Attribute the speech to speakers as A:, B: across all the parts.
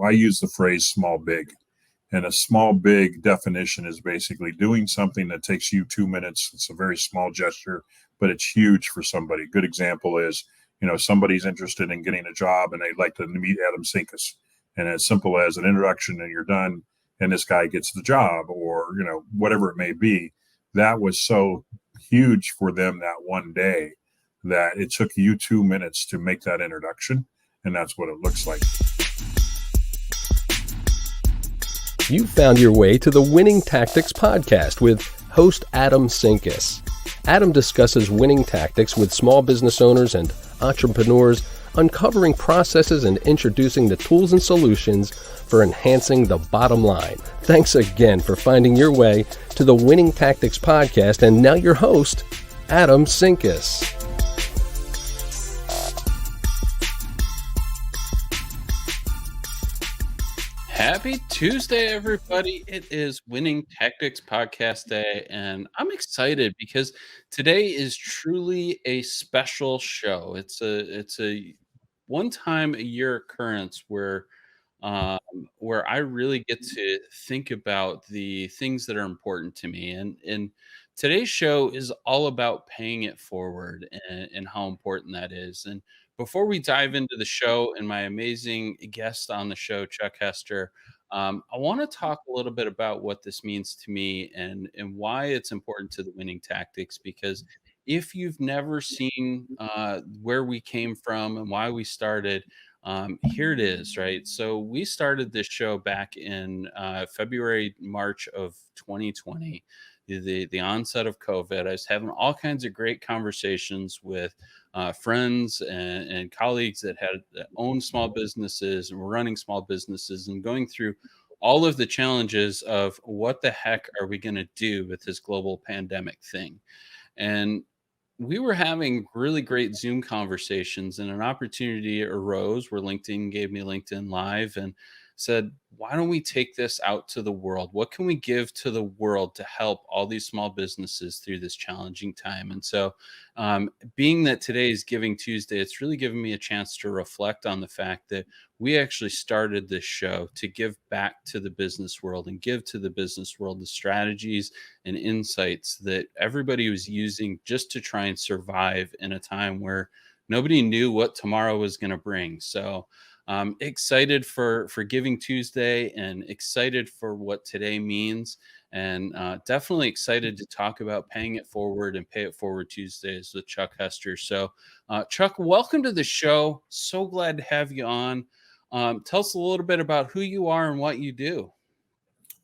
A: I use the phrase small, big. And a small, big definition is basically doing something that takes you 2 minutes. It's a very small gesture, but it's huge for somebody. A good example is, somebody's interested in getting a job and they'd like to meet Adam Sinkus. And as simple as an introduction and you're done, and this guy gets the job, or, whatever it may be. That was so huge for them that one day that it took you 2 minutes to make that introduction. And that's what it looks like.
B: You found your way to the Winning Tactics podcast with host Adam Sinkus. Adam discusses winning tactics with small business owners and entrepreneurs, uncovering processes and introducing the tools and solutions for enhancing the bottom line. Thanks again for finding your way to the Winning Tactics podcast. And now your host, Adam Sinkus.
C: Happy Tuesday, everybody. It is Winning Tactics Podcast Day, and I'm excited because today is truly a special show. It's a one-time a year occurrence where I really get to think about the things that are important to me. And today's show is all about paying it forward and how important that is. And before we dive into the show and my amazing guest on the show, Chuck Hester, I want to talk a little bit about what this means to me and why it's important to the Winning Tactics. Because if you've never seen where we came from and why we started, here it is, right? So we started this show back in February, March of 2020, the onset of COVID. I was having all kinds of great conversations with friends and colleagues that owned small businesses and were running small businesses and going through all of the challenges of what the heck are we going to do with this global pandemic thing. And we were having really great Zoom conversations, and an opportunity arose where LinkedIn gave me LinkedIn Live and said, why don't we take this out to the world? What can we give to the world to help all these small businesses through this challenging time? And so being that today is Giving Tuesday, it's really given me a chance to reflect on the fact that we actually started this show to give back to the business world and give to the business world the strategies and insights that everybody was using just to try and survive in a time where nobody knew what tomorrow was going to bring. So excited for Giving Tuesday and excited for what today means, and definitely excited to talk about paying it forward and Pay It Forward Tuesdays with Chuck Hester. So Chuck, welcome to the show. So glad to have you on. Tell us a little bit about who you are and what you do.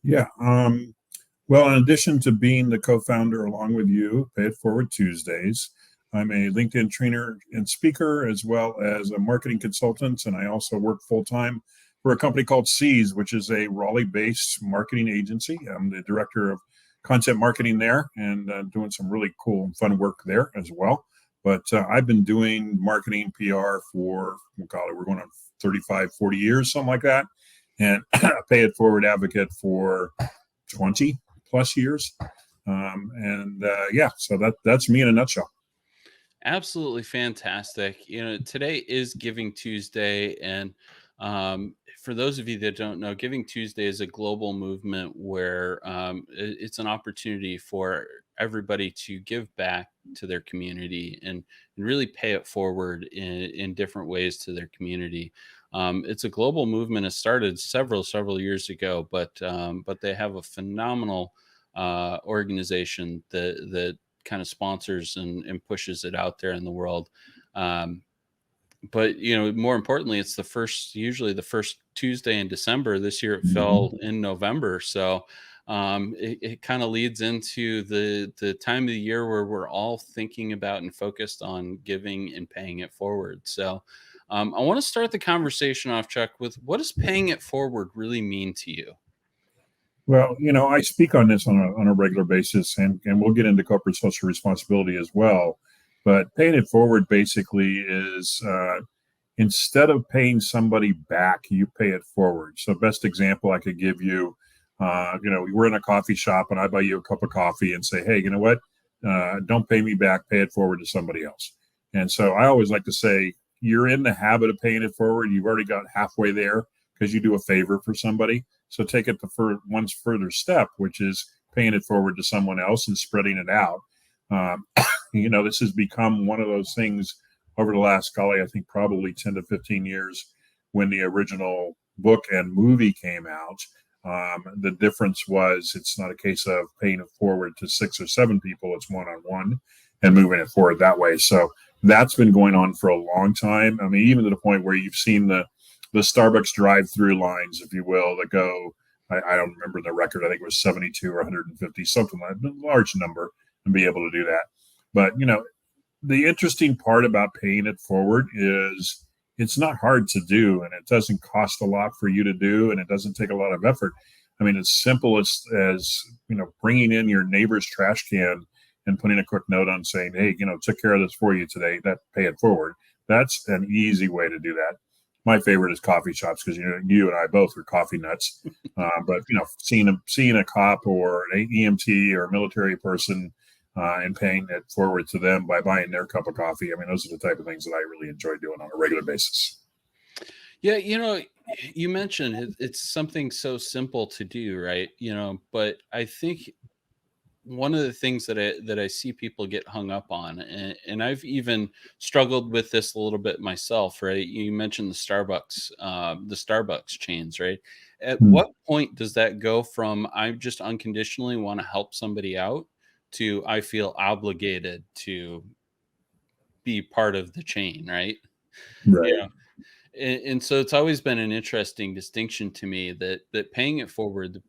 A: Yeah. Well, in addition to being the co-founder along with you, Pay It Forward Tuesdays, I'm a LinkedIn trainer and speaker, as well as a marketing consultant. And I also work full-time for a company called Seas, which is a Raleigh-based marketing agency. I'm the director of content marketing there and doing some really cool and fun work there as well. But I've been doing marketing PR for, we're going on 35, 40 years, something like that. And Pay It Forward advocate for 20 plus years. So that's me in a nutshell.
C: Absolutely fantastic. Today is Giving Tuesday. And for those of you that don't know, Giving Tuesday is a global movement where it's an opportunity for everybody to give back to their community and really pay it forward in different ways to their community. It's a global movement. It started several years ago, but they have a phenomenal organization that kind of sponsors and pushes it out there in the world. But more importantly, it's usually the first Tuesday in December. This year it fell in November. So it kind of leads into the time of the year where we're all thinking about and focused on giving and paying it forward. So I want to start the conversation off, Chuck, with what does paying it forward really mean to you?
A: Well, I speak on this on a regular basis, and we'll get into corporate social responsibility as well. But paying it forward basically is instead of paying somebody back, you pay it forward. So best example I could give you, we're in a coffee shop and I buy you a cup of coffee and say, hey, you know what? Don't pay me back, pay it forward to somebody else. And so I always like to say, you're in the habit of paying it forward. You've already got halfway there because you do a favor for somebody. So take it the one further step, which is paying it forward to someone else and spreading it out. This has become one of those things over the last, golly, I think probably 10 to 15 years when the original book and movie came out. The difference was it's not a case of paying it forward to 6 or 7 people. It's one-on-one and moving it forward that way. So that's been going on for a long time. I mean, even to the point where you've seen the Starbucks drive-through lines, if you will, that go, I don't remember the record. I think it was 72 or 150, something like a large number, and be able to do that. But, the interesting part about paying it forward is it's not hard to do, and it doesn't cost a lot for you to do, and it doesn't take a lot of effort. I mean, it's simple as bringing in your neighbor's trash can and putting a quick note on saying, hey, took care of this for you today, that pay it forward. That's an easy way to do that. My favorite is coffee shops because you and I both are coffee nuts. But seeing a cop or an EMT or a military person and paying it forward to them by buying their cup of coffee. I mean, those are the type of things that I really enjoy doing on a regular basis.
C: Yeah, you mentioned it's something so simple to do, right? But I think one of the things that I see people get hung up on, and I've even struggled with this a little bit myself, right? You mentioned the Starbucks chains, right? At what point does that go from I just unconditionally want to help somebody out to I feel obligated to be part of the chain, right?
A: Right.
C: And so it's always been an interesting distinction to me that paying it forward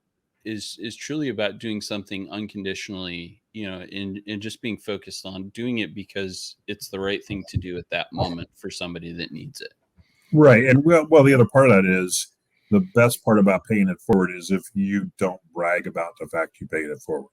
C: is truly about doing something unconditionally, and just being focused on doing it because it's the right thing to do at that moment for somebody that needs it.
A: Right. And well, the other part of that is the best part about paying it forward is if you don't brag about the fact you paid it forward.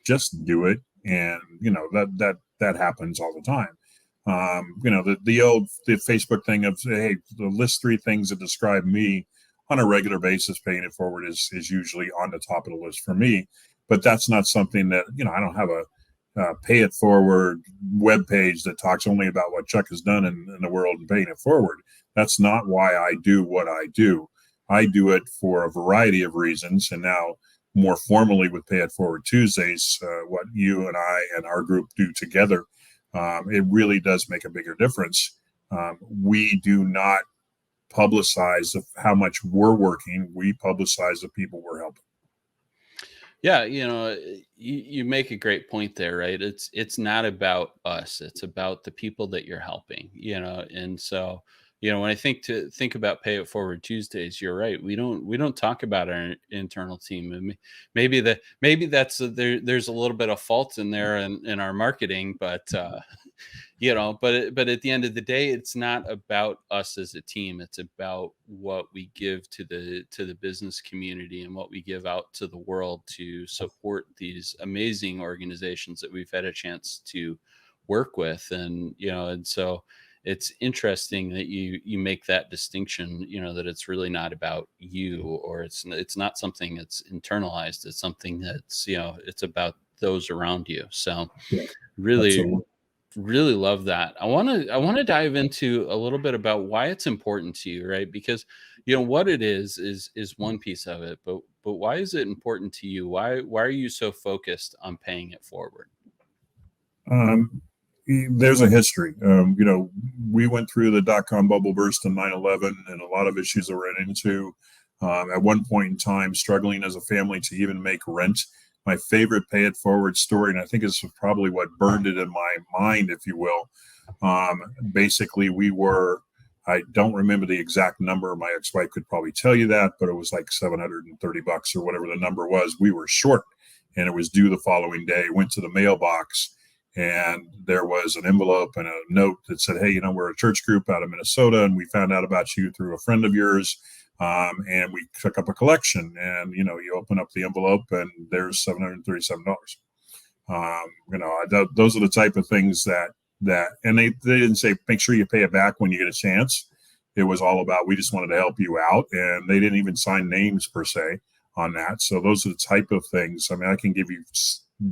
A: Just do it, and that happens all the time. The Facebook thing of, hey, list 3 things that describe me on a regular basis. Paying it forward is usually on the top of the list for me, but that's not something that I don't have a pay it forward web page that talks only about what Chuck has done in the world and paying it forward. That's not why I do what I do. I do it for a variety of reasons, and now more formally with Pay It Forward Tuesdays, what you and I and our group do together, it really does make a bigger difference. We do not publicize how much we're working. We publicize the people we're helping.
C: Yeah, you make a great point there, right? It's not about us. It's about the people that you're helping, and so when I think about Pay It Forward Tuesdays, you're right. We don't talk about our internal team, and maybe that's there's a little bit of fault in there in our marketing, but but at the end of the day, it's not about us as a team. It's about what we give to the business community and what we give out to the world to support these amazing organizations that we've had a chance to work with, and so it's interesting that you make that distinction, that it's really not about you, or it's not something that's internalized. It's something that's, it's about those around you. So really,
A: Absolutely.
C: really love that. I want to dive into a little bit about why it's important to you, right? Because, what it is one piece of it, but why is it important to you? Why are you so focused on paying it forward?
A: There's a history. We went through the dot-com bubble burst in 9/11 and a lot of issues that we're into. At one point in time, struggling as a family to even make rent. My favorite Pay It Forward story, and I think this is probably what burned it in my mind, if you will. Basically, I don't remember the exact number. My ex-wife could probably tell you that, but it was like $730 or whatever the number was. We were short, and it was due the following day. Went to the mailbox, and there was an envelope and a note that said, hey, we're a church group out of Minnesota, and we found out about you through a friend of yours, and we took up a collection. And, you open up the envelope, and there's $737. Those are the type of things that and they didn't say, make sure you pay it back when you get a chance. It was all about, we just wanted to help you out. And they didn't even sign names per se on that. So those are the type of things. I mean, I can give you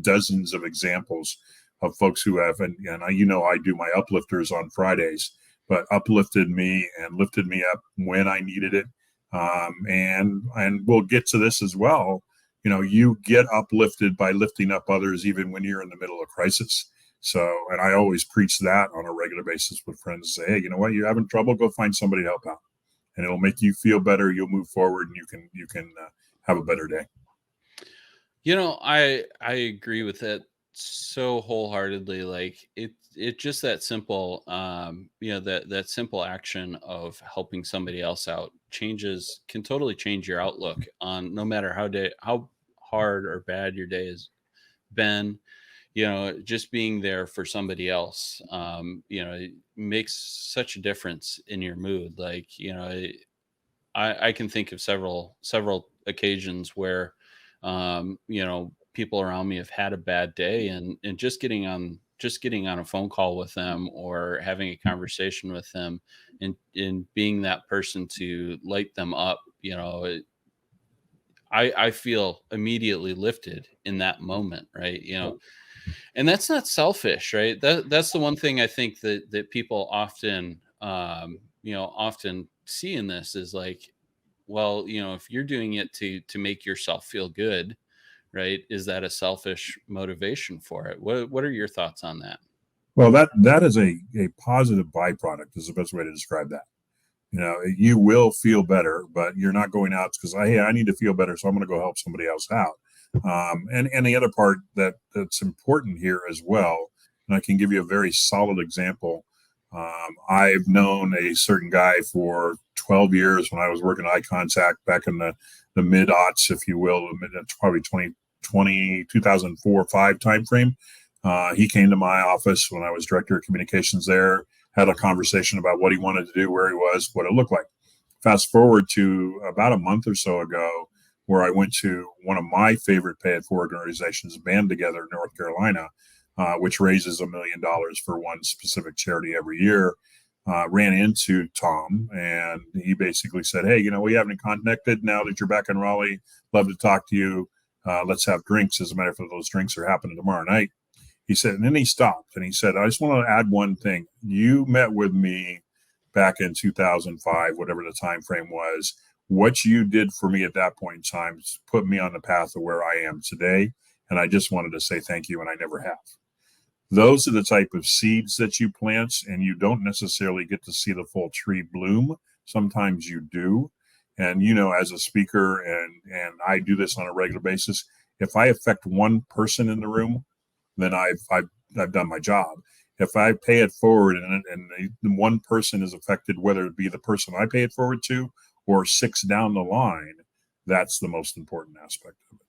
A: dozens of examples of folks who have, and I do my uplifters on Fridays, but uplifted me and lifted me up when I needed it. And we'll get to this as well. You get uplifted by lifting up others, even when you're in the middle of crisis. So, and I always preach that on a regular basis with friends. Say, hey, you know what? You're having trouble, go find somebody to help out, and it'll make you feel better. You'll move forward, and you can have a better day.
C: I agree with that so wholeheartedly. Like it just that simple, that simple action of helping somebody else out can totally change your outlook on no matter how hard or bad your day has been. Just being there for somebody else, it makes such a difference in your mood. Like, I can think of several occasions where, people around me have had a bad day, and just getting on a phone call with them or having a conversation with them, and being that person to light them up. I feel immediately lifted in that moment, right? And that's not selfish, right? That's the one thing I think that people often see in this is like, well, if you're doing it to make yourself feel good, right? Is that a selfish motivation for it? What are your thoughts on that?
A: Well, that is a positive byproduct is the best way to describe that. You will feel better, but you're not going out because hey, I need to feel better, so I'm going to go help somebody else out. And the other part that's important here as well, and I can give you a very solid example. I've known a certain guy for 12 years when I was working eye contact back in the mid aughts, if you will, probably 2004-5 timeframe. He came to my office when I was director of communications there, had a conversation about what he wanted to do, where he was, what it looked like. Fast forward to about a month or so ago, where I went to one of my favorite pay it forward organizations, Band Together in North Carolina, which raises $1 million for one specific charity every year. Ran into Tom, and he basically said, hey, we haven't connected now that you're back in Raleigh. Love to talk to you. Let's have drinks. As a matter of fact, those drinks are happening tomorrow night. He said, and then he stopped and he said, I just want to add one thing. You met with me back in 2005, whatever the time frame was. What you did for me at that point in time put me on the path of where I am today. And I just wanted to say thank you, and I never have. Those are the type of seeds that you plant, and you don't necessarily get to see the full tree bloom. Sometimes you do. And, as a speaker, and I do this on a regular basis, if I affect one person in the room, then I've done my job. If I pay it forward and the one person is affected, whether it be the person I pay it forward to or 6 down the line, that's the most important aspect of it.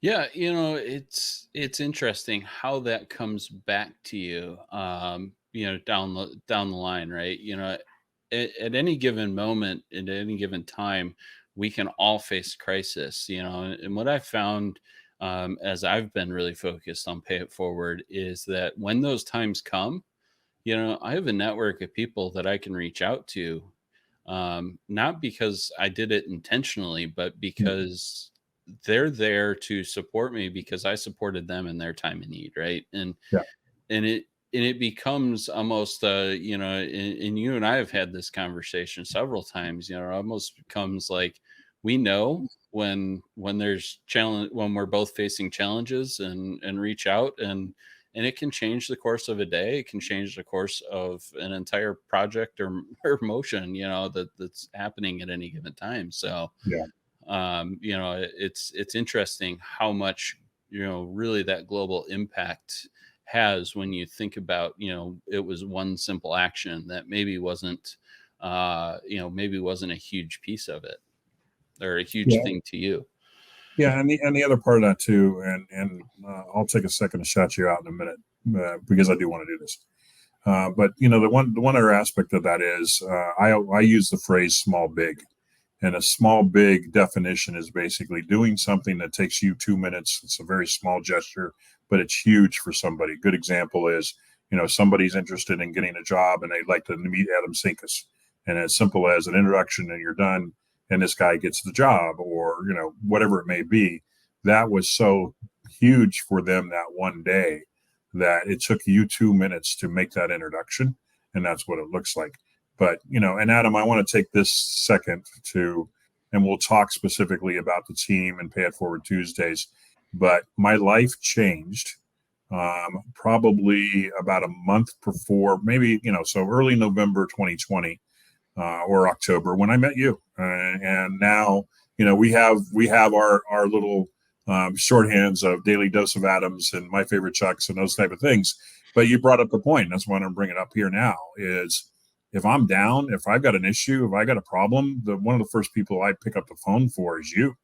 C: Yeah, it's interesting how that comes back to you, down the line, right? At any given moment, at any given time, we can all face crisis, and what I found, as I've been really focused on pay it forward, is that when those times come, I have a network of people that I can reach out to, not because I did it intentionally, but because they're there to support me because I supported them in their time of need, right?
A: Yeah.
C: And it becomes almost, and you and I have had this conversation several times. It almost becomes like we know when there's challenge, when we're both facing challenges, and reach out, and it can change the course of a day. It can change the course of an entire project or motion, that's happening at any given time. So,
A: Yeah.
C: It's interesting how much, really that global impact has when you think about, it was one simple action that maybe wasn't a huge piece of it or a huge thing to you.
A: Yeah, and the other part of that too, and I'll take a second to shout you out in a minute because I do want to do this. But the one other aspect of that is I use the phrase small big, and a small big definition is basically doing something that takes you 2 minutes. It's a very small gesture, but it's huge for somebody. Good example is somebody's interested in getting a job and they'd like to meet Adam Sinkus, and as simple as an introduction and you're done, and this guy gets the job, or whatever it may be. That was so huge for them that one day that it took you 2 minutes to make that introduction, and that's what it looks like. But, and Adam, I want to take this second and we'll talk specifically about the team and Pay It Forward Tuesdays. But my life changed probably about a month before, maybe, so early November 2020 or October when I met you. And now, we have our little shorthands of Daily Dose of Adams and My Favorite Chucks and those type of things. But you brought up the point. That's why I'm bringing it up here now is if I'm down, if I've got an issue, if I got a problem, one of the first people I pick up the phone for is you,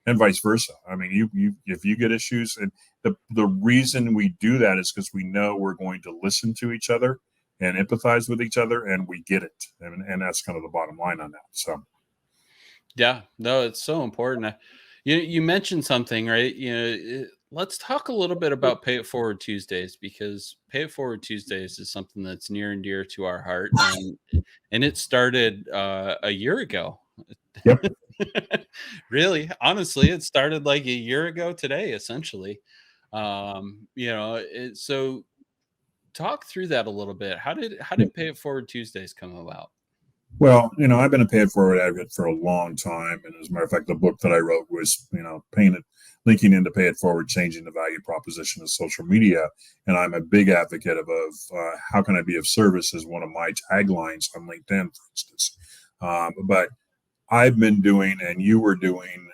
A: and vice versa. I mean, you if you get issues, and the reason we do that is because we know we're going to listen to each other and empathize with each other, and we get it, and that's kind of the bottom line on that. So,
C: yeah, no, it's so important. You mentioned something, right? Let's talk a little bit about Pay It Forward Tuesdays, because Pay It Forward Tuesdays is something that's near and dear to our heart, and it started a year ago.
A: Yep.
C: Really, honestly, it started like a year ago today, essentially. So talk through that a little bit. How did Pay It Forward Tuesdays come about?
A: Well, I've been a Pay It Forward advocate for a long time. And as a matter of fact, the book that I wrote was, linking into Pay It Forward, changing the value proposition of social media. And I'm a big advocate of how can I be of service is one of my taglines on LinkedIn, for instance. But I've been doing, and you were doing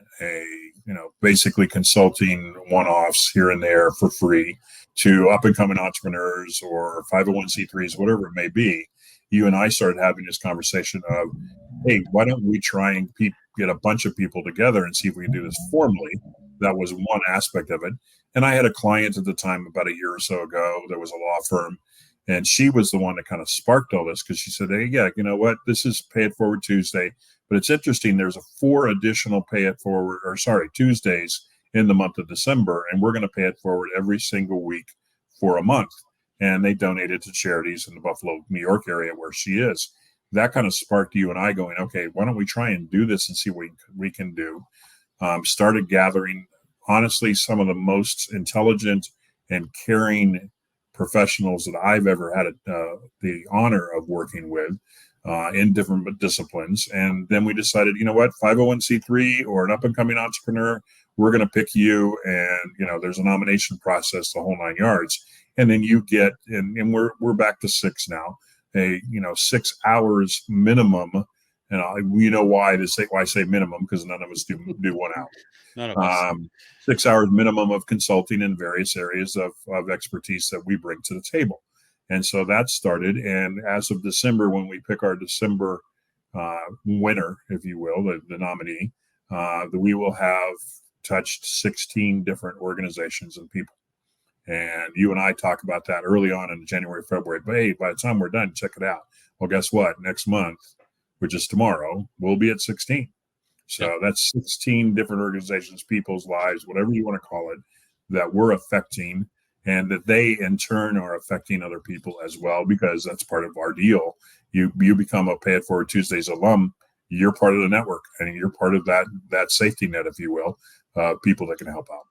A: basically consulting one-offs here and there for free to up and coming entrepreneurs or 501c3s, whatever it may be. You and I started having this conversation of, hey, why don't we try and get a bunch of people together and see if we can do this formally? That was one aspect of it. And I had a client at the time about a year or so ago that was a law firm. And she was the one that kind of sparked all this because she said, hey, yeah, you know what? This is Pay It Forward Tuesday. But it's interesting. There's 4 additional Tuesdays in the month of December. And we're going to pay it forward every single week for a month. And they donated to charities in the Buffalo, New York area where she is. That kind of sparked you and I going, okay, why don't we try and do this and see what we can do? Started gathering, honestly, some of the most intelligent and caring professionals that I've ever had the honor of working with in different disciplines. And then we decided, you know what, 501c3 or an up-and-coming entrepreneur, we're going to pick you. And, there's a nomination process, the whole 9 yards. And then you get, and we're back to 6 now, 6 hours minimum. And you know why I say minimum, because none of us do 1 hour.
C: None of us.
A: 6 hours minimum of consulting in various areas of expertise that we bring to the table. And so that started. And as of December, when we pick our December winner, if you will, the nominee, we will have touched 16 different organizations and people. And you and I talk about that early on in January, February. But hey, by the time we're done, check it out. Well, guess what? Next month, which is tomorrow, we'll be at 16. So that's 16 different organizations, people's lives, whatever you want to call it, that we're affecting, and that they in turn are affecting other people as well, because that's part of our deal. You become a Pay It Forward Tuesdays alum, you're part of the network, and you're part of that safety net, if you will, people that can help out.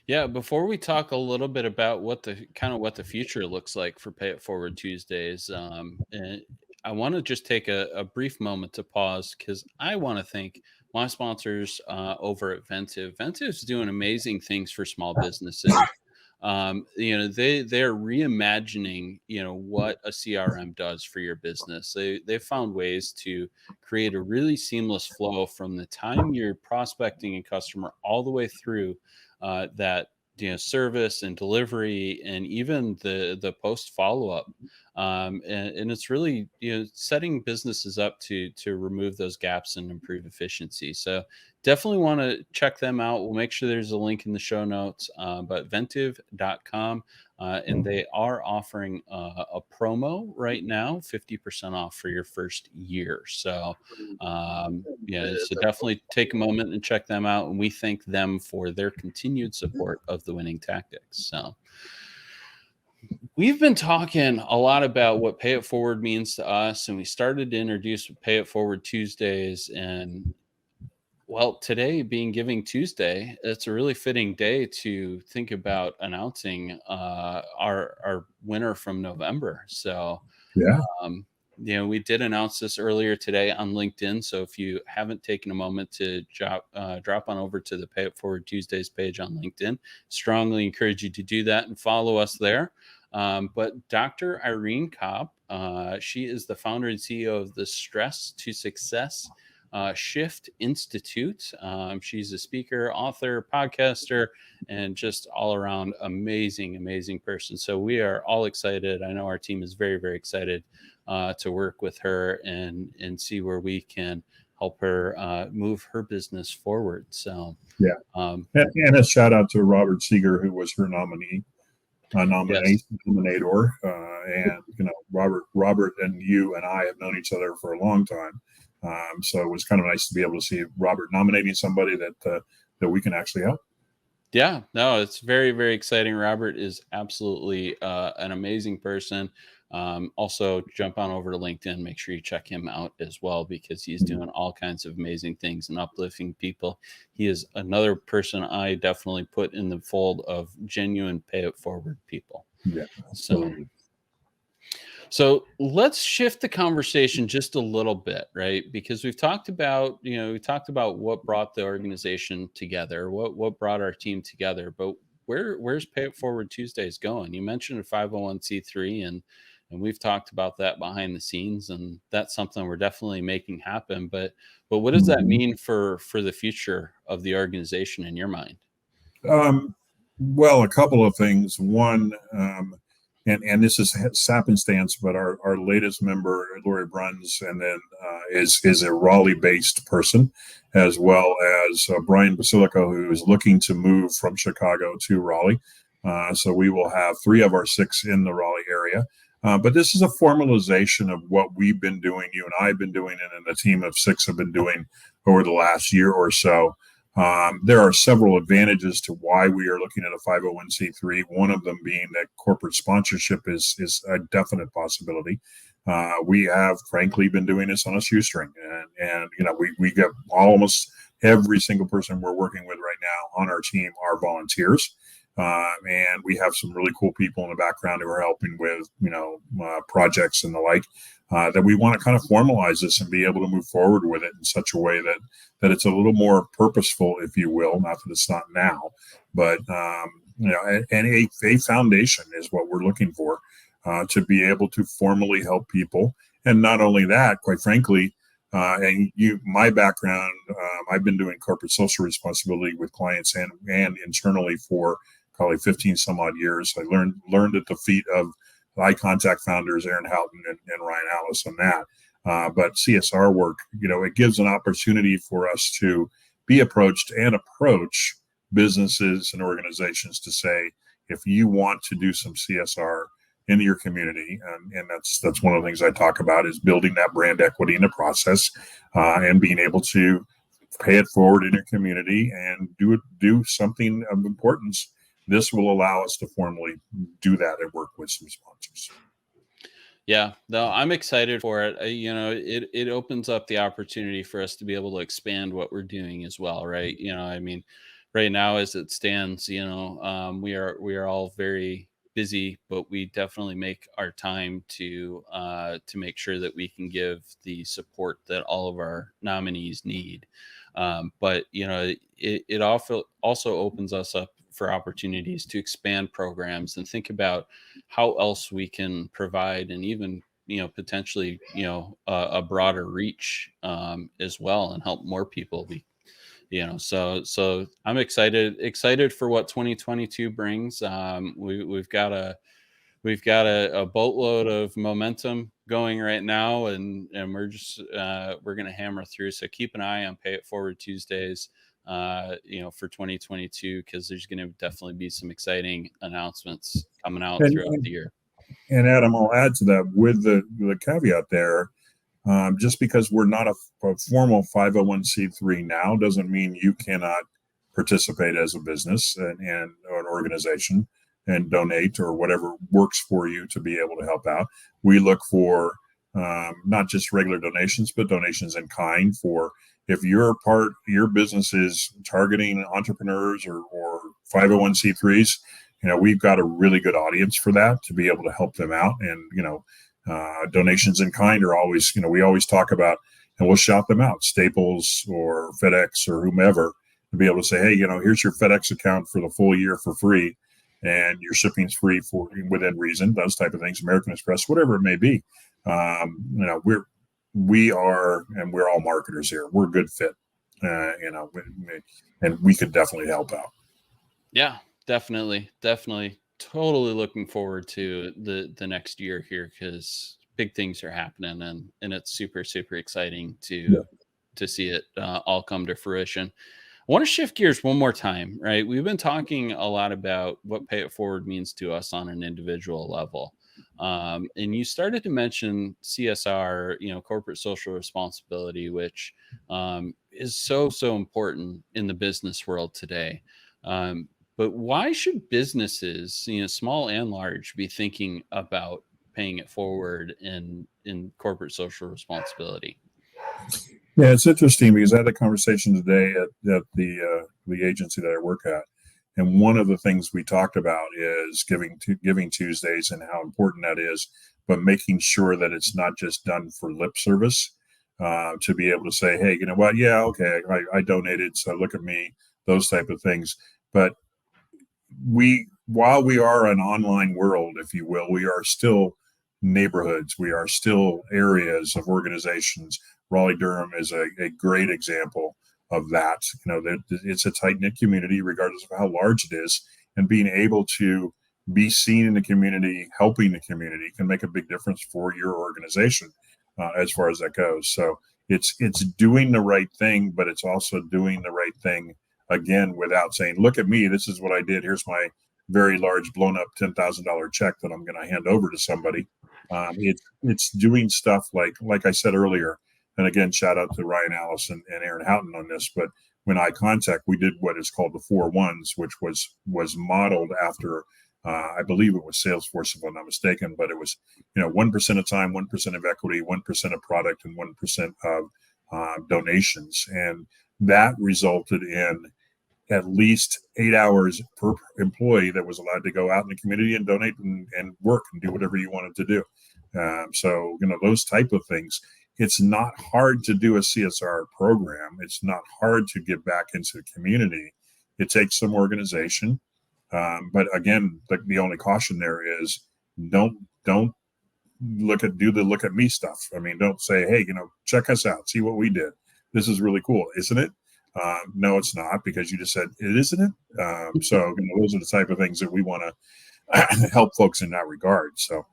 C: Yeah, before we talk a little bit about what the future looks like for Pay It Forward Tuesdays, and I want to just take a brief moment to pause, because I want to thank my sponsors over at Ventive. Ventive is doing amazing things for small businesses. They're reimagining what a CRM does for your business. They've found ways to create a really seamless flow from the time you're prospecting a customer all the way through that service and delivery, and even the post follow-up, and it's really setting businesses up to remove those gaps and improve efficiency. So definitely want to check them out. We'll make sure there's a link in the show notes, but ventive.com, and they are offering a promo right now, 50% off for your first year. So so definitely take a moment and check them out, and we thank them for their continued support of the Winning Tactics. So we've been talking a lot about what Pay It Forward means to us, and we started to introduce Pay It Forward Tuesdays. And well, today being Giving Tuesday, it's a really fitting day to think about announcing our winner from November. So
A: yeah,
C: we did announce this earlier today on LinkedIn. So if you haven't taken a moment to drop on over to the Pay It Forward Tuesdays page on LinkedIn, strongly encourage you to do that and follow us there. But Dr. Irene Kopp, she is the founder and CEO of the Stress to Success Shift Institute. She's a speaker, author, podcaster, and just all around amazing person. So we are all excited. I know our team is very, very excited to work with her and see where we can help her move her business forward. So
A: yeah, and a shout out to Robert Seeger, who was her nominator. And Robert and you and I have known each other for a long time, so it was kind of nice to be able to see Robert nominating somebody that we can actually help.
C: Yeah, no, it's very, very exciting. Robert is absolutely an amazing person. Also, jump on over to LinkedIn. Make sure you check him out as well, because he's doing all kinds of amazing things and uplifting people. He is another person I definitely put in the fold of genuine pay it forward people.
A: Yeah, absolutely.
C: So let's shift the conversation just a little bit, right? Because we've talked about, what brought the organization together, what brought our team together, but where's Pay It Forward Tuesdays going? You mentioned a 501c3, and we've talked about that behind the scenes, and that's something we're definitely making happen. But what does that mean for the future of the organization in your mind?
A: Well, a couple of things. One, and this is happenstance, but our latest member, Lori Bruns, and then is a Raleigh-based person, as well as Brian Basilico, who is looking to move from Chicago to Raleigh. So we will have 3 of our 6 in the Raleigh area. But this is a formalization of what we've been doing, you and I have been doing, and then a team of 6 have been doing over the last year or so. There are several advantages to why we are looking at a 501c3. One of them being that corporate sponsorship is a definite possibility. We have, frankly, been doing this on a shoestring, and we get almost every single person we're working with right now on our team are volunteers. And we have some really cool people in the background who are helping with, projects and the like, that we want to kind of formalize this and be able to move forward with it in such a way that it's a little more purposeful, if you will. Not that it's not now, but, and a foundation is what we're looking for, to be able to formally help people. And not only that, quite frankly, my background, I've been doing corporate social responsibility with clients and internally for probably 15 some odd years. I learned at the feet of Eye Contact founders, Aaron Houghton and Ryan Alice on that. But CSR work, it gives an opportunity for us to be approached and approach businesses and organizations to say, if you want to do some CSR in your community, and that's one of the things I talk about, is building that brand equity in the process, and being able to pay it forward in your community and do something of importance. This will allow us to formally do that and work with some sponsors.
C: Yeah, no, I'm excited for it. It opens up the opportunity for us to be able to expand what we're doing as well, right? Right now as it stands, we are all very busy, but we definitely make our time to make sure that we can give the support that all of our nominees need. But it also opens us up for opportunities to expand programs and think about how else we can provide, and even potentially a broader reach as well, and help more people be. So I'm excited for what 2022 brings. We've got a boatload of momentum going right now, and we're going to hammer through. So keep an eye on Pay It Forward Tuesdays, for 2022, because there's going to definitely be some exciting announcements coming out throughout the year.
A: And Adam, I'll add to that with the caveat there. Just because we're not a formal 501c3 now doesn't mean you cannot participate as a business and an organization and donate or whatever works for you to be able to help out. We look for not just regular donations, but donations in kind. For if your business is targeting entrepreneurs or 501c3s, we've got a really good audience for that to be able to help them out. And Donations in kind are always, we always talk about, and we'll shout them out, Staples or FedEx or whomever, to be able to say, hey, here's your FedEx account for the full year for free, and your shipping's free for within reason. Those type of things, American Express, whatever it may be. We're all marketers here. We're a good fit, and we could definitely help out.
C: Yeah, definitely. Totally looking forward to the next year here, because big things are happening, and it's super, super exciting to see it all come to fruition. I want to shift gears one more time, right? We've been talking a lot about what Pay It Forward means to us on an individual level. And you started to mention CSR, corporate social responsibility, which is so, so important in the business world today. But why should businesses, small and large, be thinking about paying it forward in corporate social responsibility?
A: Yeah, it's interesting because I had a conversation today at the agency that I work at, and one of the things we talked about is Giving Tuesdays and how important that is, but making sure that it's not just done for lip service. To be able to say, hey, you know what? Yeah, okay, I donated, so look at me. Those type of things, but while we are an online world, if you will, we are still neighborhoods. We are still areas of organizations. Raleigh-Durham is a great example of that. It's a tight-knit community, regardless of how large it is, and being able to be seen in the community, helping the community, can make a big difference for your organization as far as that goes. So it's doing the right thing, but it's also doing the right thing again without saying, look at me, this is what I did, here's my very large blown up $10,000 check that I'm going to hand over to somebody. It's doing stuff like I said earlier, and again, shout out to Ryan Allison and Aaron Houghton on this, but when iContact, we did what is called the 4 1s, which was modeled after I believe it was Salesforce, if I'm not mistaken, but it was 1% of time, 1% of equity, 1% of product, and 1% of donations, and that resulted in at least 8 hours per employee that was allowed to go out in the community and donate and work and do whatever you wanted to do. So, those type of things. It's not hard to do a CSR program. It's not hard to give back into the community. It takes some organization. But again, the only caution there is don't look at me stuff. I mean, don't say, hey, check us out, see what we did. This is really cool, isn't it? No, it's not, because you just said it, isn't it? So those are the type of things that we want to help folks in that regard. So,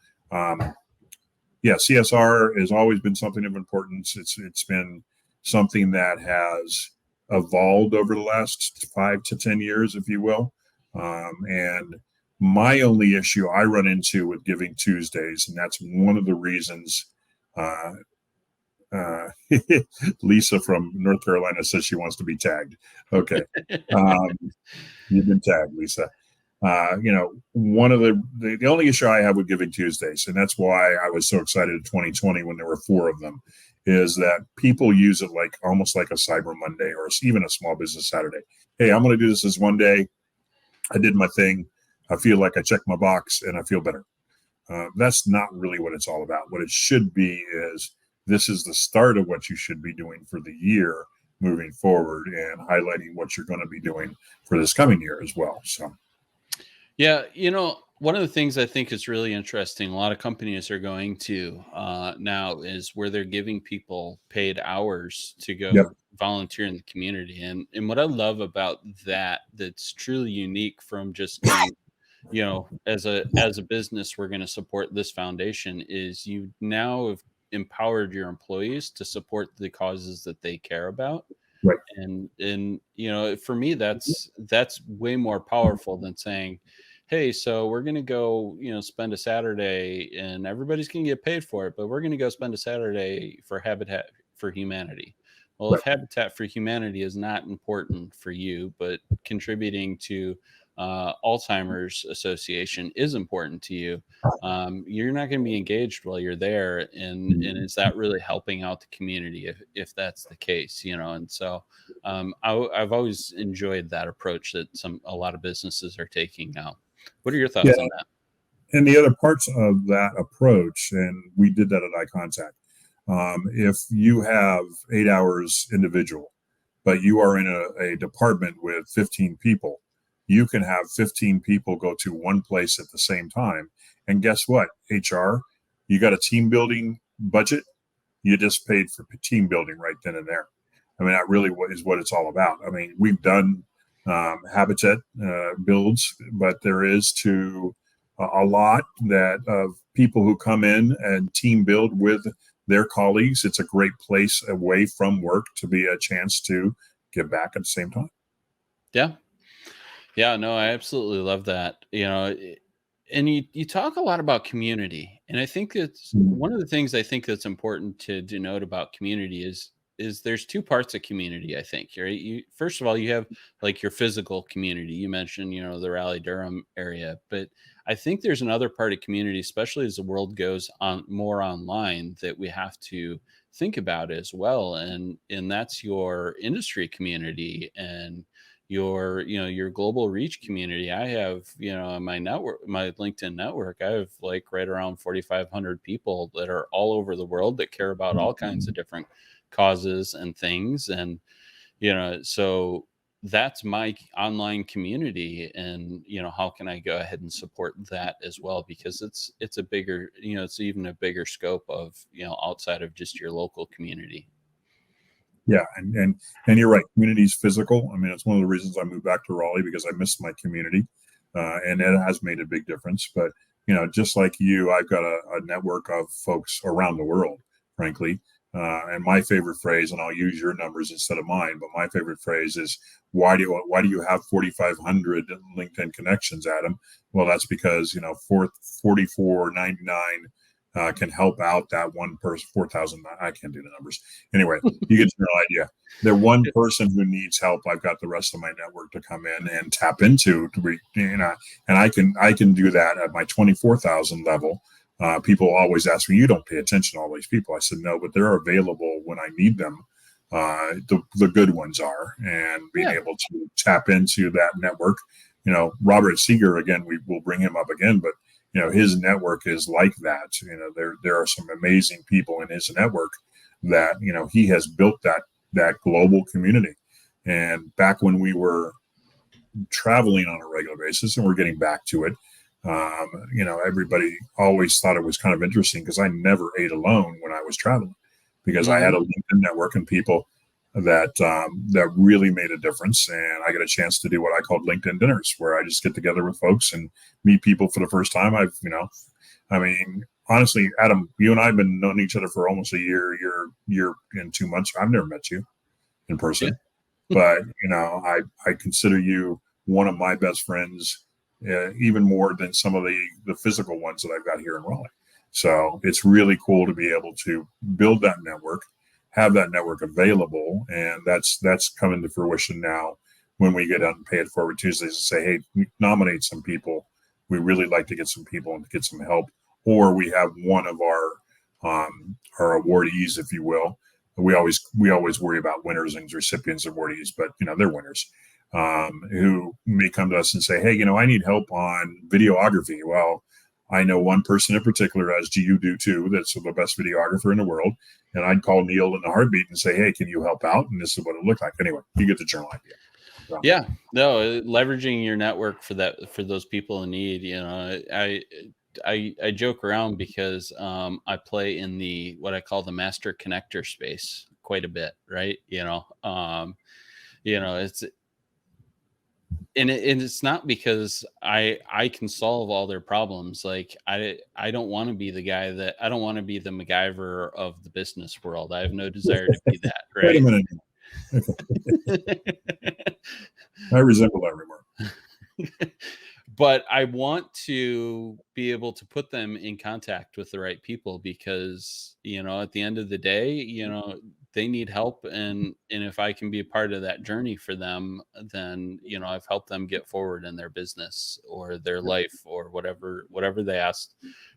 A: CSR has always been something of importance. It's been something that has evolved over the last 5 to 10 years, if you will. And my only issue I run into with Giving Tuesdays, and that's one of the reasons. Lisa from North Carolina says she wants to be tagged. Okay. You've been tagged, Lisa. One of the only issue I have with Giving Tuesdays, and that's why I was so excited in 2020 when there were 4 of them, is that people use it almost like a Cyber Monday or even a Small Business Saturday. Hey, I'm going to do this as one day. I did my thing. I feel like I checked my box and I feel better. That's not really what it's all about. What it should be is, this is the start of what you should be doing for the year moving forward, and highlighting what you're going to be doing for this coming year as well. So, yeah,
C: one of the things I think is really interesting, a lot of companies are going to now, is where they're giving people paid hours to go volunteer in the community. And what I love about that's truly unique from just going, as a business, we're going to support this foundation, is you now have empowered your employees to support the causes that they care about.
A: Right.
C: And for me, that's way more powerful than saying, hey, so we're going to go, spend a Saturday and everybody's going to get paid for it, but we're going to go spend a Saturday for Habitat for Humanity. Well, if Habitat for Humanity is not important for you, but contributing to Alzheimer's Association is important to you, you're not going to be engaged while you're there. And is that really helping out the community if that's the case, And so I've always enjoyed that approach that a lot of businesses are taking now. What are your thoughts on that?
A: and the other parts of that approach, and we did that at Eye Contact. If you have 8 hours individual, but you are in a department with 15 people, you can have 15 people go to one place at the same time. And guess what? HR, you got a team building budget. You just paid for team building right then and there. I mean, that really is what it's all about. I mean, we've done habitat builds, but there is a lot that of people who come in and team build with their colleagues. It's a great place away from work to be a chance to give back at the same time.
C: Yeah. Yeah, no, I absolutely love that. And you talk a lot about community, and I think it's one of the things I think that's important to denote about community is there's two parts of community, I think, right? First of all, you have like your physical community. You mentioned, the Raleigh Durham area, but I think there's another part of community, especially as the world goes on more online, that we have to think about as well. And that's your industry community and your global reach community. I have, my network, my LinkedIn network, I have like right around 4,500 people that are all over the world that care about all kinds of different causes and things. And, so that's my online community. And, how can I go ahead and support that as well? Because it's a bigger, it's even a bigger scope of, outside of just your local community.
A: Yeah, and you're right. Community is physical. I mean, it's one of the reasons I moved back to Raleigh, because I miss my community, and it has made a big difference. But just like you, I've got a network of folks around the world, frankly. And my favorite phrase, and I'll use your numbers instead of mine, but my favorite phrase is, why do you have 4,500 LinkedIn connections, Adam? Well, that's because 44.99. Can help out that one person. 4,000. I can't do the numbers. Anyway, you get your idea. They're one person who needs help. I've got the rest of my network to come in and tap into. And I can do that at my 24,000 level. People always ask me, "You don't pay attention to all these people." I said, "No, but they're available when I need them. The good ones are," and being able to tap into that network. Robert Seeger, again, we will bring him up again, but his network is like that. There are some amazing people in his network that, he has built that global community. And back when we were traveling on a regular basis, and we're getting back to it, everybody always thought it was kind of interesting because I never ate alone when I was traveling, because I had a LinkedIn network and people that really made a difference. And I got a chance to do what I called LinkedIn dinners, where I just get together with folks and meet people for the first time. Honestly, Adam, you and I have been knowing each other for almost a year and 2 months. I've never met you in person, but I consider you one of my best friends, even more than some of the physical ones that I've got here in Raleigh. So it's really cool to be able to build that network, have that network available, and that's coming to fruition now when we get out and Pay It Forward Tuesdays and say, hey, nominate some people. We really like to get some people and to get some help. Or we have one of our awardees, if you will. We always worry about winners and recipients of awardees, but they're winners, who may come to us and say, hey, I need help on videography. Well, I know one person in particular, as you do too, that's the best videographer in the world. And I'd call Neil in the heartbeat and say, hey, can you help out? And this is what it looked like. Anyway, you get the general idea. So.
C: Yeah, no, leveraging your network for those people in need. I joke around because I play in what I call the master connector space quite a bit, right? It's. And it's not because I can solve all their problems. Like I don't want to be the guy I don't want to be the Macgyver of the business world. I have no desire to be that. Right?
A: Wait a minute. I resemble that remark.
C: But I want to be able to put them in contact with the right people because, at the end of the day, they need help. And if I can be a part of that journey for them, then, I've helped them get forward in their business or their life or whatever they ask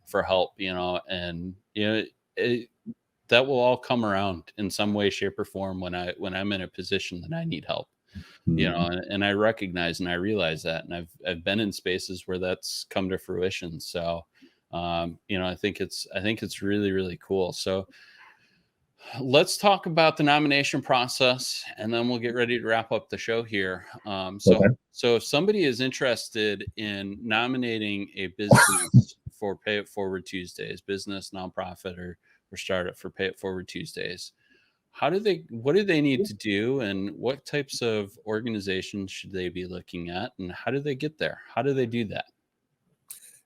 C: for help, and, that will all come around in some way, shape or form when I'm in a position that I need help. you know, and I recognize and I realize that, and I've been in spaces where that's come to fruition. So, you know, I think it's really, really cool. So let's talk about the nomination process, and then we'll get ready to wrap up the show here.
A: Okay.
C: So if somebody is interested in nominating a business for Pay It Forward Tuesdays, business, nonprofit, or startup for Pay It Forward Tuesdays, what do they need to do, and what types of organizations should they be looking at, and how do they get there? How do they do that?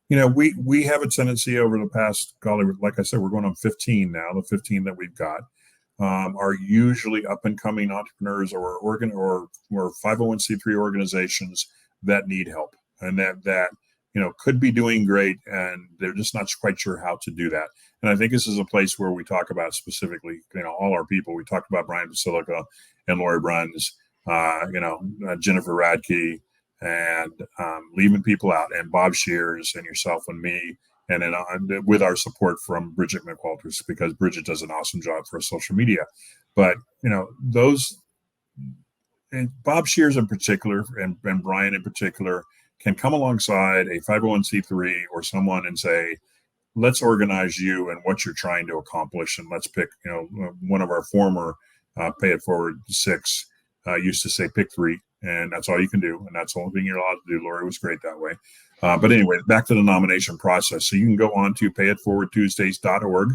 A: You know, we have a tendency over the past, golly, like I said, we're going on 15 now. The 15 that we've got are usually up and coming entrepreneurs or 501c3 organizations that need help, and that you know could be doing great, and they're just not quite sure how to do that. And I think this is a place where we talk about specifically, you know, all our people. We talked about Brian Basilica and Lori Bruns, Jennifer Radke, and leaving people out, and Bob Shears and yourself and me, and then with our support from Bridget McWalters, because Bridget does an awesome job for social media. But you know, those, and Bob Shears in particular, and Brian in particular, can come alongside a 501c3 or someone and say, let's organize you and what you're trying to accomplish, and let's pick, you know, one of our former Pay It Forward 6 used to say pick 3, and that's all you can do, and that's the only thing you're allowed to do. Lori was great that way. But anyway, back to the nomination process. So you can go on to payitforwardtuesdays.org.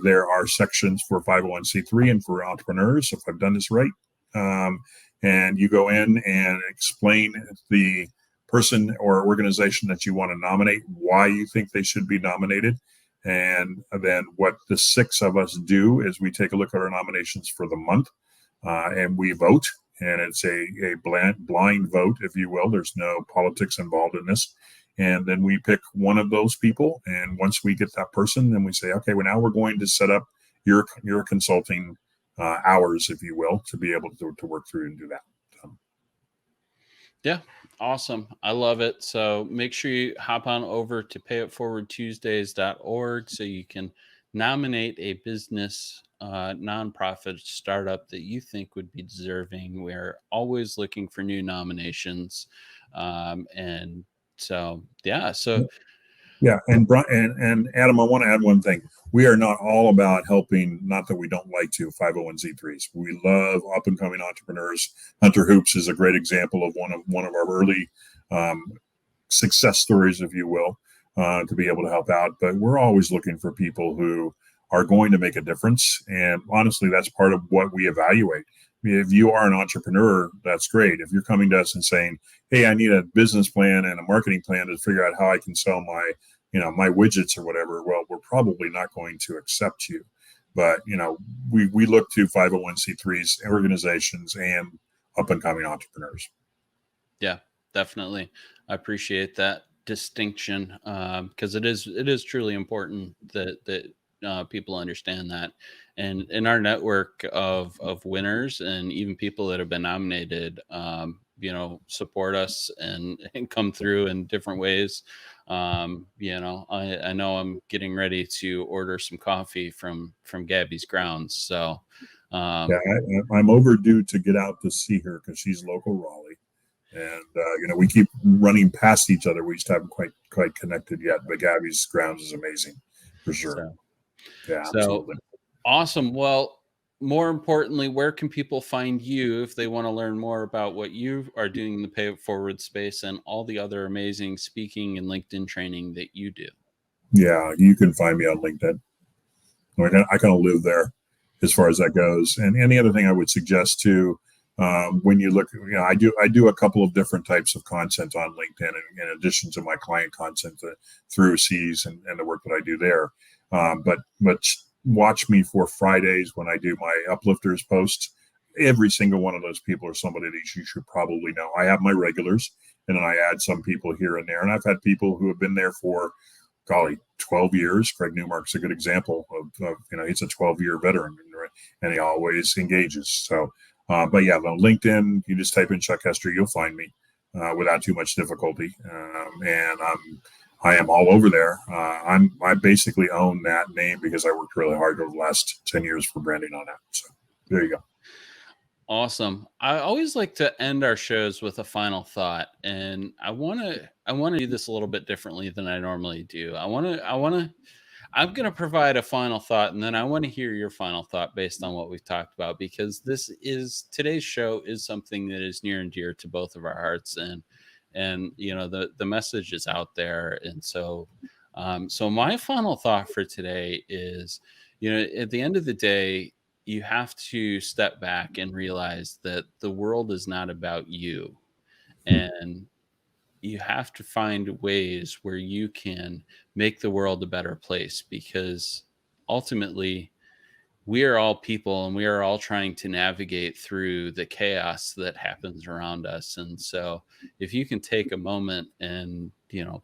A: There are sections for 501c3 and for entrepreneurs, if I've done this right. And you go in and explain the person or organization that you want to nominate, why you think they should be nominated. And then what the 6 of us do is we take a look at our nominations for the month, and we vote. And it's a blind vote, if you will. There's no politics involved in this. And then we pick one of those people. And once we get that person, then we say, okay, well, now we're going to set up your consulting hours, if you will, to be able to work through and do that.
C: Yeah, awesome. I love it. So make sure you hop on over to payitforwardtuesdays.org so you can nominate a business, nonprofit, startup that you think would be deserving. We're always looking for new nominations. And so, yeah. So,
A: yeah. And Brian and Adam, I want to add one thing. We are not all about helping, not that we don't like to, 501c3s. We love up and coming entrepreneurs. Hunter Hoops is a great example of one of our early success stories, if you will, to be able to help out. But we're always looking for people who are going to make a difference. And honestly, that's part of what we evaluate. I mean, if you are an entrepreneur, that's great. If you're coming to us and saying, hey, I need a business plan and a marketing plan to figure out how I can sell my widgets or whatever, well, we're probably not going to accept you. But, you know, we look to 501c3s, organizations, and up and coming entrepreneurs.
C: Yeah, definitely. I appreciate that distinction, because it is truly important that people understand that. And in our network of winners and even people that have been nominated, support us and come through in different ways. I know I'm getting ready to order some coffee from Gabby's Grounds. So
A: I'm overdue to get out to see her because she's local Raleigh. And, we keep running past each other. We just haven't quite connected yet, but Gabby's Grounds is amazing for sure. Absolutely.
C: Awesome. Well, more importantly, where can people find you if they want to learn more about what you are doing in the Pay It Forward space and all the other amazing speaking and LinkedIn training that you do? Yeah,
A: you can find me on LinkedIn. I kind of live there as far as that goes. And any other thing I would suggest too, when you look, I do a couple of different types of content on LinkedIn in addition to my client content through C's and the work that I do there. But watch me for Fridays when I do my uplifters posts. Every single one of those people are somebody that you should probably know. I have my regulars, and then I add some people here and there. And I've had people who have been there for, 12 years. Craig Newmark's a good example of he's a 12-year veteran, and he always engages. So, but yeah, on LinkedIn, you just type in Chuck Hester, you'll find me without too much difficulty. And I am all over there. I basically own that name because I worked really hard over the last 10 years for branding on that. So there you go.
C: Awesome. I always like to end our shows with a final thought, and I want to do this a little bit differently than I normally do. I'm going to provide a final thought, and then I want to hear your final thought based on what we've talked about, because today's show is something that is near and dear to both of our hearts, and the message is out there, and so my final thought for today is, at the end of the day, you have to step back and realize that the world is not about you, and you have to find ways where you can make the world a better place, because ultimately we are all people and we are all trying to navigate through the chaos that happens around us. And so if you can take a moment and,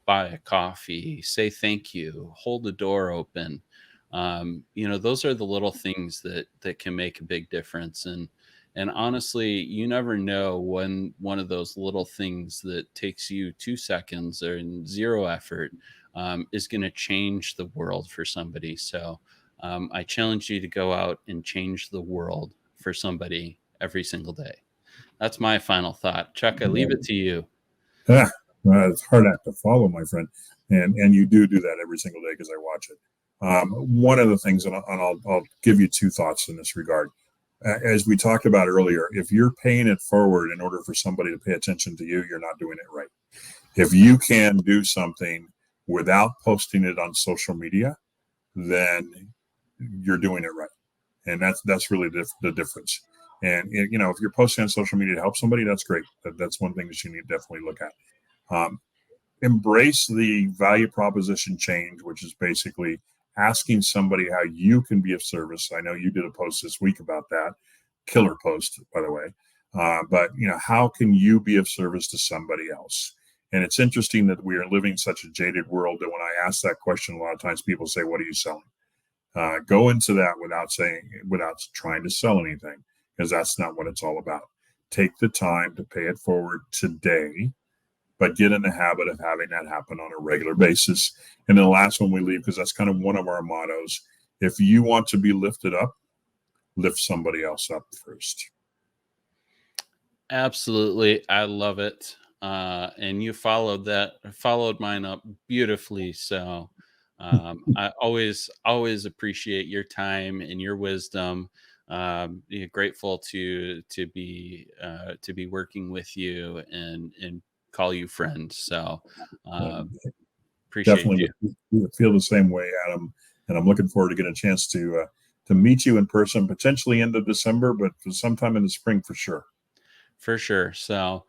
C: buy a coffee, say thank you, hold the door open, those are the little things that can make a big difference. And honestly, you never know when one of those little things that takes you 2 seconds or in zero effort is going to change the world for somebody. So I challenge you to go out and change the world for somebody every single day. That's my final thought. Chuck, I leave it to you.
A: It's a hard act to follow, my friend. And you do that every single day because I watch it. One of the things, and I'll give you 2 thoughts in this regard. As we talked about earlier, if you're paying it forward in order for somebody to pay attention to you, you're not doing it right. If you can do something without posting it on social media, then you're doing it right. And that's really the difference. And, if you're posting on social media to help somebody, that's great. That's one thing that you need to definitely look at. Embrace the value proposition change, which is basically asking somebody how you can be of service. I know you did a post this week about that. Killer post, by the way. But, how can you be of service to somebody else? And it's interesting that we are living such a jaded world that when I ask that question, a lot of times people say, what are you selling? Go into that without trying to sell anything, because that's not what it's all about. Take the time to pay it forward today, but get in the habit of having that happen on a regular basis. And then the last one we leave, because that's kind of one of our mottos. If you want to be lifted up, lift somebody else up first.
C: Absolutely. I love it. And you followed mine up beautifully. So I always appreciate your time and your wisdom. Grateful to be working with you and call you friend. So appreciate
A: Definitely
C: you.
A: Feel the same way, Adam. And I'm looking forward to getting a chance to meet you in person, potentially end of December, but sometime in the spring for sure.
C: For sure. So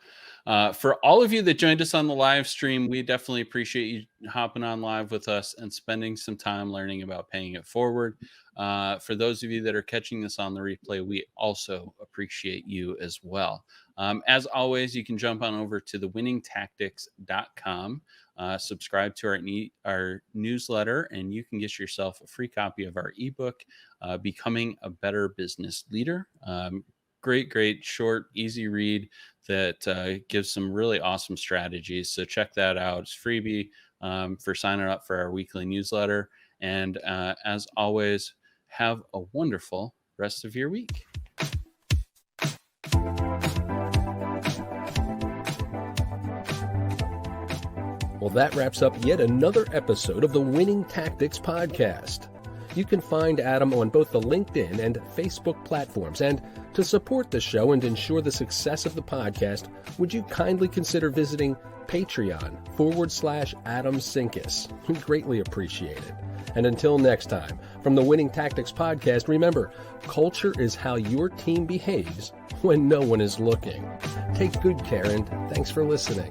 C: for all of you that joined us on the live stream, we definitely appreciate you hopping on live with us and spending some time learning about paying it forward. For those of you that are catching this on the replay, we also appreciate you as well. As always, you can jump on over to thewinningtactics.com, subscribe to our newsletter, and you can get yourself a free copy of our ebook, Becoming a Better Business Leader. Great, short, easy read that gives some really awesome strategies. So check that out. It's freebie for signing up for our weekly newsletter. And as always, have a wonderful rest of your week.
B: Well, that wraps up yet another episode of the Winning Tactics Podcast. You can find Adam on both the LinkedIn and Facebook platforms. And to support the show and ensure the success of the podcast, would you kindly consider visiting Patreon.com/Adam Sinkus? We greatly appreciate it. And until next time, from the Winning Tactics Podcast, remember, culture is how your team behaves when no one is looking. Take good care, and thanks for listening.